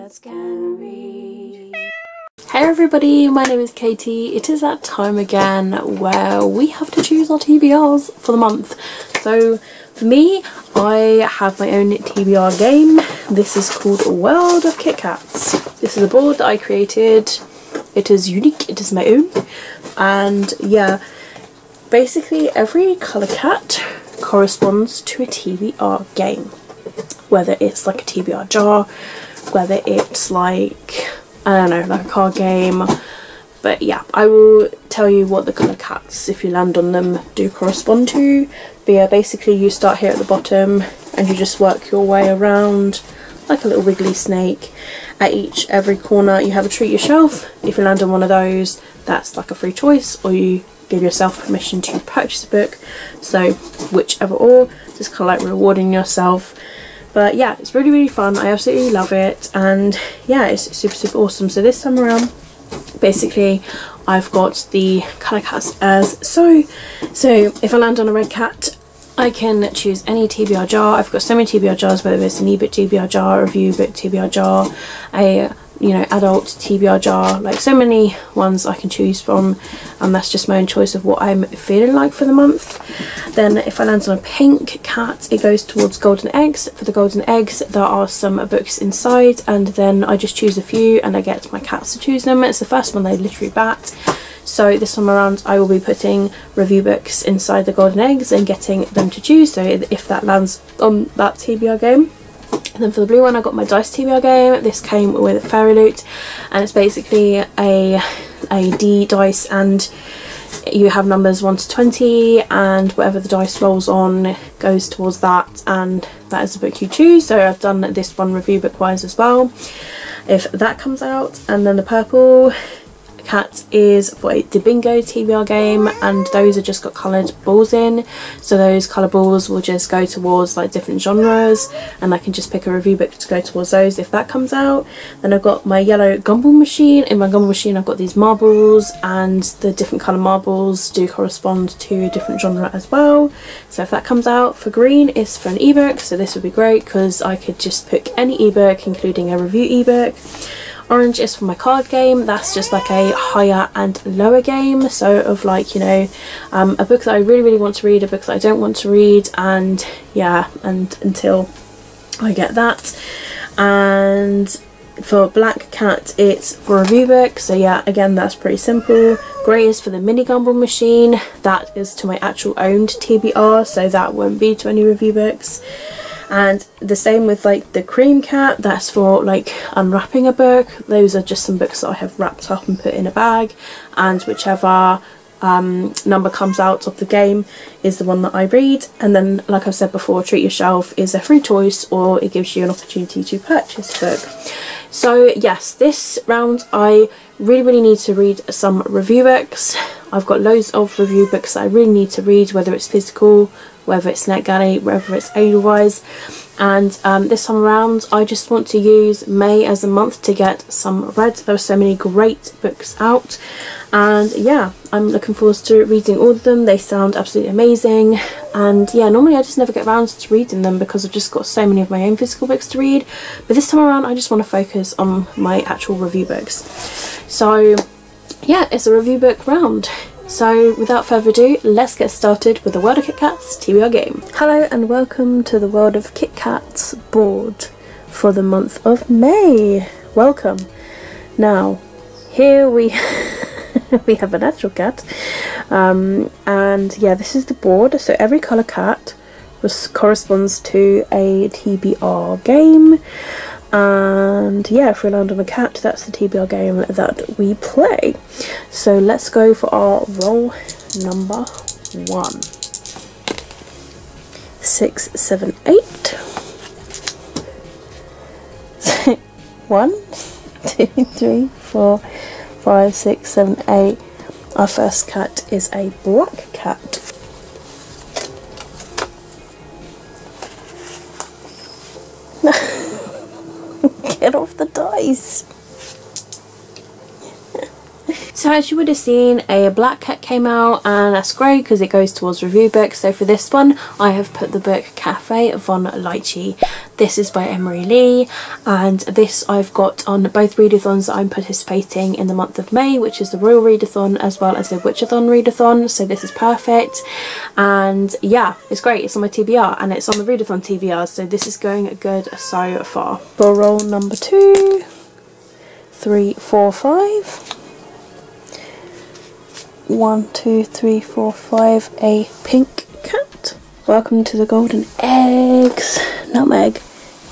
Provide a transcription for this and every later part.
Kitkatscanread. Hey everybody, my name is Katie. It is that time again where we have to choose our TBRs for the month. So for me, I have my own TBR game. This is called World of Kitkats. This is a board that I created. It is unique, it is my own. And yeah, basically every colour cat corresponds to a TBR game. Whether it's like a TBR jar, whether it's like, I don't know, like a card game. But yeah, I will tell you what the colour cats, if you land on them, do correspond to. But yeah, basically you start here at the bottom and you just work your way around like a little wiggly snake. At every corner you have a treat yourself. If you land on one of those, that's like a free choice, or you give yourself permission to purchase a book. So whichever, or just kind of like rewarding yourself. But yeah, it's really, really fun. I absolutely love it, and yeah, it's super, super awesome. So this time around, basically, I've got the colour cats as so if I land on a red cat, I can choose any TBR jar. I've got so many TBR jars, whether it's an ebook TBR jar, a review book TBR jar, a adult TBR jar, like so many ones I can choose from, and that's just my own choice of what I'm feeling like for the month. Then if I land on a pink cat, it goes towards golden eggs. For the golden eggs, there are some books inside, and then I just choose a few and I get my cats to choose them. It's the first one they literally bat. So this time around I will be putting review books inside the golden eggs and getting them to choose, so if that lands on that TBR game. And then for the blue one, I got my dice TBR game. This came with Fairy Loot, and it's basically a D dice, and you have numbers 1 to 20, and whatever the dice rolls on goes towards that, and that is the book you choose. So I've done this one review book wise as well, if that comes out. And then the purple cat is for the bingo TBR game, and those have just got coloured balls in, so those colour balls will just go towards like different genres, and I can just pick a review book to go towards those if that comes out. Then I've got my yellow gumball machine. In my gumball machine I've got these marbles, and the different colour marbles do correspond to a different genre as well. So if that comes out, for green is for an ebook, so this would be great because I could just pick any ebook including a review ebook. Orange is for my card game. That's just like a higher and lower game, so of like, a book that I really, really want to read, a book that I don't want to read, and yeah, and until I get that. And for black cat, it's for a review book, so yeah, again, that's pretty simple. Grey is for the mini gumball machine. That is to my actual owned TBR, so that won't be to any review books. And the same with like the cream cat, that's for like unwrapping a book. Those are just some books that I have wrapped up and put in a bag, and whichever number comes out of the game is the one that I read. And then, like I've said before, treat yourself is a free choice, or it gives you an opportunity to purchase a book. So yes, this round I really, really need to read some review books. I've got loads of review books that I really need to read, whether it's physical, whether it's NetGalley, whether it's Edelweiss. And this time around I just want to use May as a month to get some read. There are so many great books out, and yeah, I'm looking forward to reading all of them. They sound absolutely amazing, and yeah, normally I just never get around to reading them because I've just got so many of my own physical books to read, but this time around I just want to focus on my actual review books. So yeah, it's a review book round. So without further ado, let's get started with the World of Kitkats TBR game. Hello and welcome to the World of Kitkats board for the month of May. Welcome. Now, here we we have a natural cat, and yeah, this is the board. So every colour cat corresponds to a TBR game. And yeah, if we land on a cat, that's the TBR game that we play. So let's go for our roll number 1. 6, 7, 8. 1, 2, 3, 4, 5, 6, 7, 8. Our first cat is a black cat. Get off the dice. So So as you would have seen, a black cat came out, and that's great because it goes towards review books. So for this one I have put the book Cafe von Lychee. This is by Emery Lee, and this I've got on both readathons that I'm participating in the month of May, which is the Royal Readathon as well as the Witchathon Readathon, so this is perfect. And yeah, it's great. It's on my TBR and it's on the Readathon TBR, so this is going good so far. For roll number 2, 3, 4, 5. 1, 2, 3, 4, 5. A pink cat. Welcome to the golden eggs. Nutmeg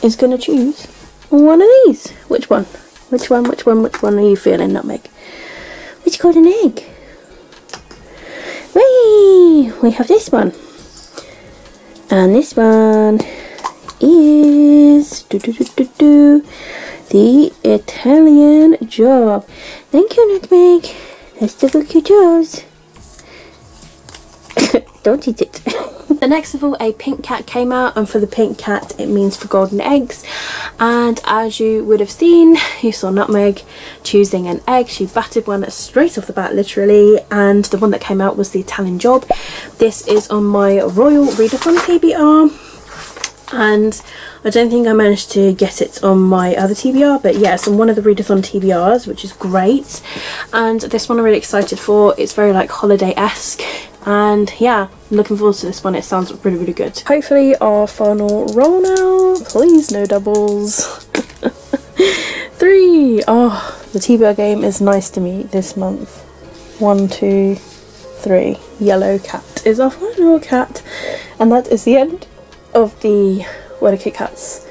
is going to choose one of these. Which one? Which one are you feeling, Nutmeg? Which golden egg? Whee! We have this one. And this one is the Italian Job. Thank you, Nutmeg. Let's the book you chose. Don't eat it. The next of all, a pink cat came out, and for the pink cat it means for golden eggs. And as you would have seen, you saw Nutmeg choosing an egg. She batted one straight off the bat, literally, and the one that came out was the Italian Job. This is on my Royal Readathon TBR, and I don't think I managed to get it on my other TBR, but yeah, it's on one of the Readathon TBRs, which is great. And this one I'm really excited for. It's very like holiday-esque, and yeah, I'm looking forward to this one. It sounds really, really good. Hopefully our final roll now. Please no doubles. 3. Oh, the TBR game is nice to me this month. 1, 2, 3. Yellow cat is our final cat, and that is the end of the Kitkats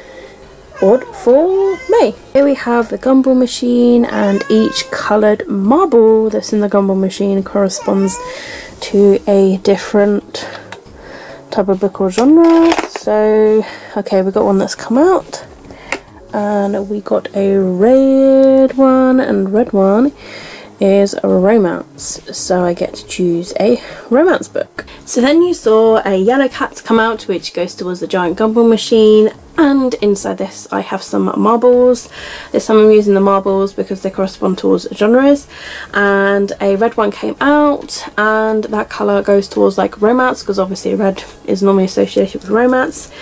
board for May. Here we have the gumball machine, and each coloured marble that's in the gumball machine corresponds to a different type of book or genre. So okay, we got one that's come out, and we got a red one, and red one is a romance, so I get to choose a romance book. So then you saw a yellow cat come out, which goes towards the giant gumball machine, and inside this I have some marbles. This time I'm using the marbles because they correspond towards genres. And a red one came out, and that colour goes towards like romance, because obviously red is normally associated with romance.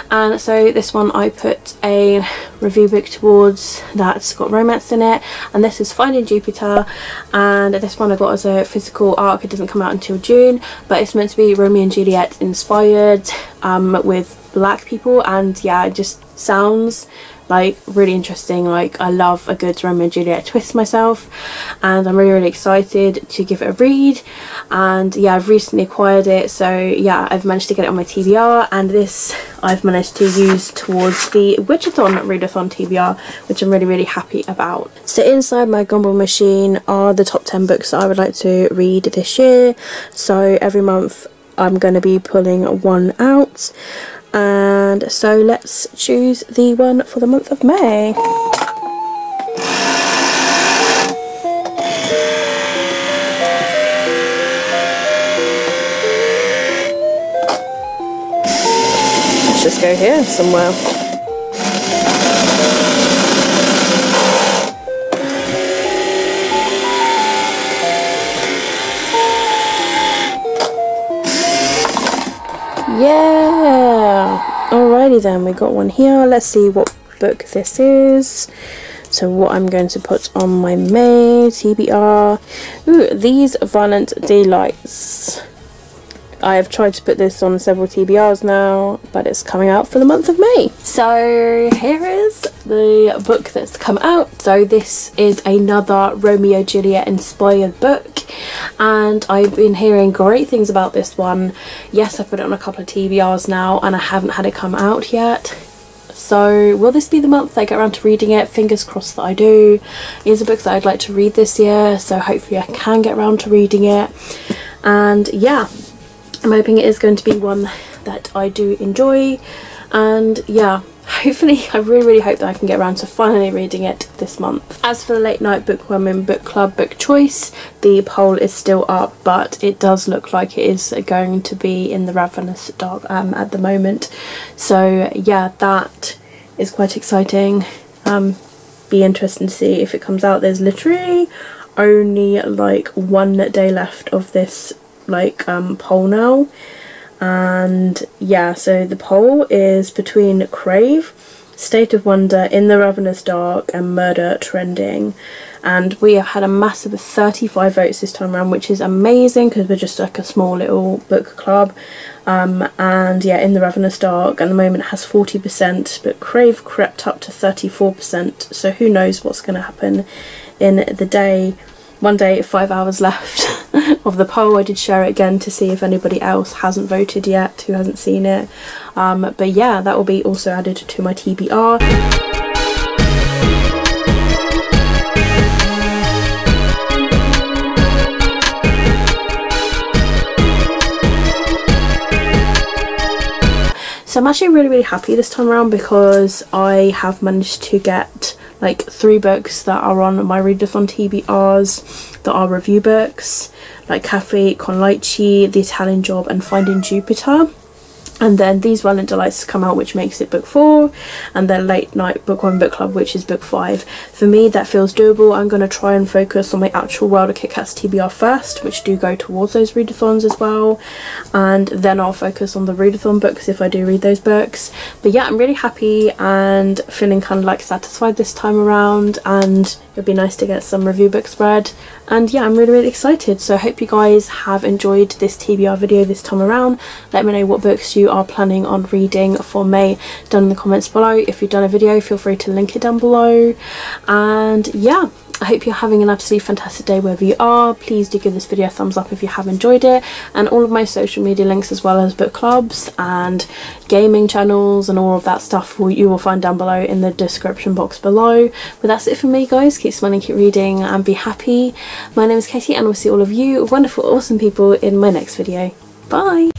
And so this one I put a review book towards that's got romance in it, and this is Finding Jupiter. And this one I got as a physical arc. It doesn't come out until June, but it's meant to be Romeo and Juliet inspired, with black people, and yeah, it just sounds like really interesting. Like, I love a good Romeo and Juliet twist myself, and I'm really, really excited to give it a read. And yeah, I've recently acquired it, so yeah, I've managed to get it on my TBR, and this I've managed to use towards the Witchathon Readathon TBR, which I'm really, really happy about. So inside my gumball machine are the top 10 books that I would like to read this year. So every month I'm going to be pulling one out, and so let's choose the one for the month of May. Let's just go here somewhere. Yeah, alrighty then, we got one here. Let's see what book this is. So what I'm going to put on my May TBR. Ooh, These Violent Delights. I have tried to put this on several TBRs now, but it's coming out for the month of May. So here is the book that's come out. So this is another Romeo Juliet inspired book, and I've been hearing great things about this one. Yes, I put it on a couple of TBRs now, and I haven't had it come out yet. So will this be the month that I get around to reading it? Fingers crossed that I do. It is a book that I'd like to read this year, so hopefully I can get around to reading it. And yeah, I'm hoping it is going to be one that I do enjoy, and yeah, hopefully I really, really hope that I can get around to finally reading it this month. As for the late night bookworming book club book choice, the poll is still up, but it does look like it is going to be in the Ravenous Dark at the moment. So yeah, that is quite exciting. Be interesting to see if it comes out. There's literally only like 1 day left of this like poll now, and yeah, so the poll is between Crave, State of Wonder, In the Ravenous Dark and Murder Trending, and we have had a massive 35 votes this time around, which is amazing because we're just like a small little book club. And yeah, In the Ravenous Dark at the moment has 40%, but Crave crept up to 34%, so who knows what's going to happen in the day. 1 day, 5 hours left of the poll. I did share it again to see if anybody else hasn't voted yet, who hasn't seen it. But yeah, that will be also added to my TBR. So I'm actually really happy this time around because I have managed to get like 3 books that are on my readathon TBRs that are review books, like Cafe con Leche, The Italian Job and Finding Jupiter. And then These Violent Delights come out, which makes it book 4, and then Late Night Bookworm Book Club, which is book 5. For me, that feels doable. I'm going to try and focus on my actual World of Kitkats TBR first, which do go towards those readathons as well, and then I'll focus on the readathon books if I do read those books. But yeah, I'm really happy and feeling kind of like satisfied this time around, and it'd be nice to get some review books read. And yeah, I'm really excited. So I hope you guys have enjoyed this TBR video this time around. Let me know what books you are planning on reading for May down in the comments below. If you've done a video, feel free to link it down below. And yeah, I hope you're having an absolutely fantastic day wherever you are. Please do give this video a thumbs up if you have enjoyed it, and all of my social media links as well as book clubs and gaming channels and all of that stuff you will find down below in the description box below. But that's it for me, guys. Keep smiling, keep reading and be happy. My name is Katie and I'll see all of you wonderful awesome people in my next video. Bye!